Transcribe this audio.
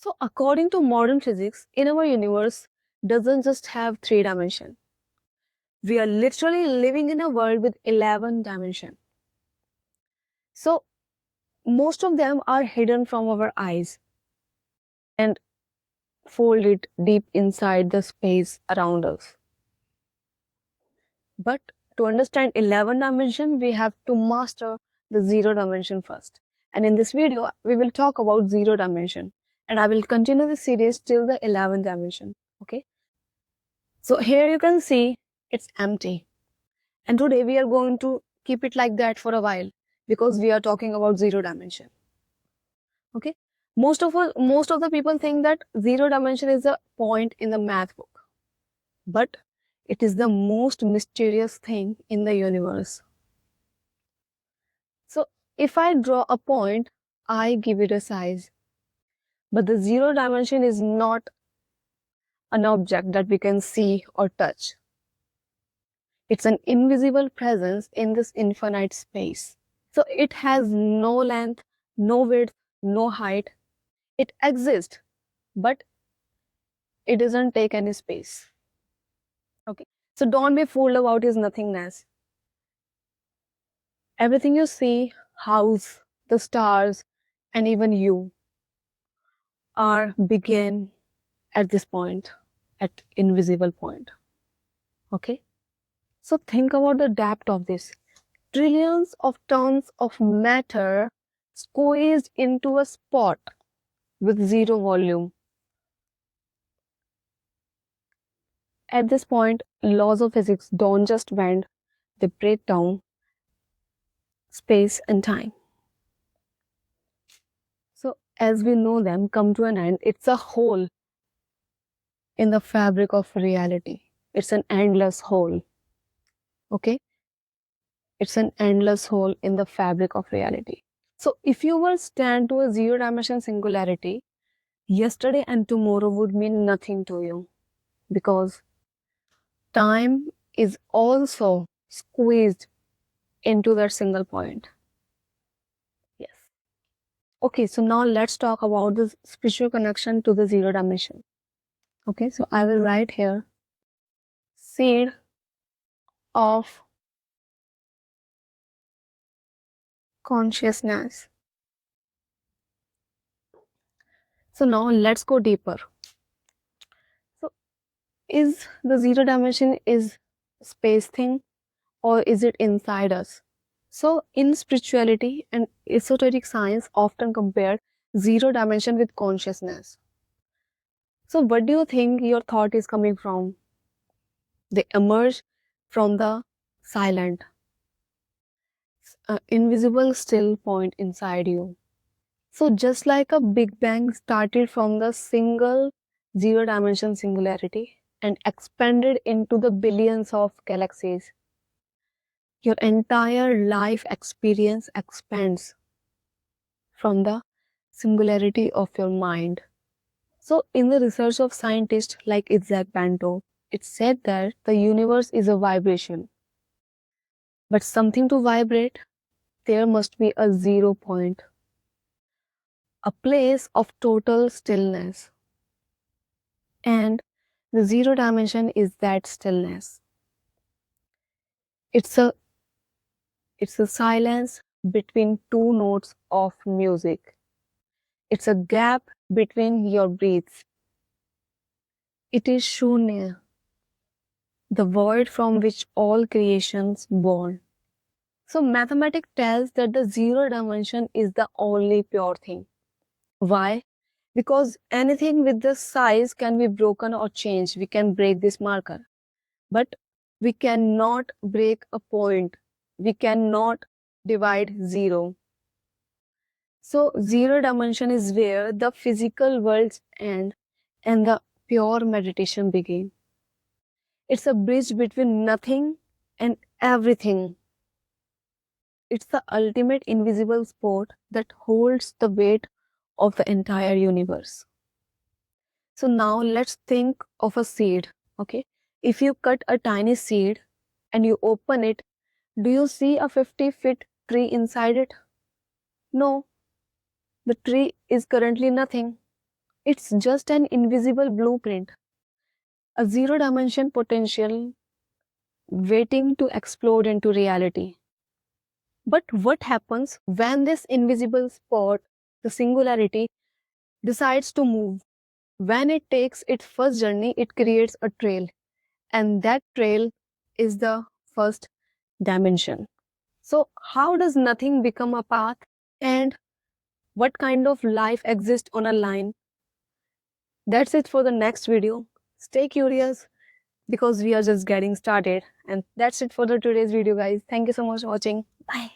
So according to modern physics, in our universe doesn't just have 3 dimensions. We are literally living in a world with 11 dimensions. So most of them are hidden from our eyes and folded deep inside the space around us. But to understand 11 dimension, we have to master the 0 dimension first. And in this video, we will talk about 0 dimension. And I will continue the series till the 11th dimension. Okay. So here you can see it's empty. And today we are going to keep it like that for a while because we are talking about 0 dimension. Okay. Most of the people think that 0 dimension is a point in the math book. But it is the most mysterious thing in the universe. So if I draw a point, I give it a size. But the 0 dimension is not an object that we can see or touch. It's an invisible presence in this infinite space. So it has no length, no width, no height. It exists, but it doesn't take any space. Okay. So don't be fooled about its nothingness. Everything you see, house, the stars, and even you are begin at this point, at invisible point. Okay. So think about the depth of this. Trillions of tons of matter squeezed into a spot with zero volume. At this point, laws of physics don't just bend, they break down space and time. So as we know them come to an end, it's a hole in the fabric of reality. It's an endless hole. Okay? It's an endless hole in the fabric of reality. So if you were stand to a 0 dimension singularity, yesterday and tomorrow would mean nothing to you because time is also squeezed into that single point. Yes. Okay, so now let's talk about the spiritual connection to the 0 dimension. Okay, so I will write here seed of consciousness. So now let's go deeper. So is the 0 dimension is space thing or is it inside us? So in spirituality and esoteric science often compare 0 dimension with consciousness. So what do you think your thought is coming from? They emerge from the silent, invisible still point inside you. So just like a Big Bang started from the single 0 dimension singularity and expanded into the billions of galaxies, your entire life experience expands from the singularity of your mind. So in the research of scientists like Isaac Banto, it said that the universe is a vibration. But something to vibrate, there must be a 0 point, a place of total stillness. And the 0 dimension is that stillness. It's a silence between two notes of music. It's a gap between your breaths. It is Shunya, the void from which all creations born. So mathematics tells that the 0 dimension is the only pure thing. Why? Because anything with this size can be broken or changed. We can break this marker. But we cannot break a point. We cannot divide 0. So 0 dimension is where the physical worlds end and the pure meditation begin. It's a bridge between nothing and everything. It's the ultimate invisible sport that holds the weight of the entire universe. So now let's think of a seed, okay? If you cut a tiny seed and you open it, do you see a 50-foot tree inside it? No, the tree is currently nothing. It's just an invisible blueprint, a zero dimension potential waiting to explode into reality. But what happens when this invisible spot, the singularity, decides to move? When it takes its first journey, it creates a trail, and that trail is the first dimension. So, how does nothing become a path? And what kind of life exists on a line? That's it for the next video. Stay curious because we are just getting started. And that's it for the today's video, guys. Thank you so much for watching. Bye.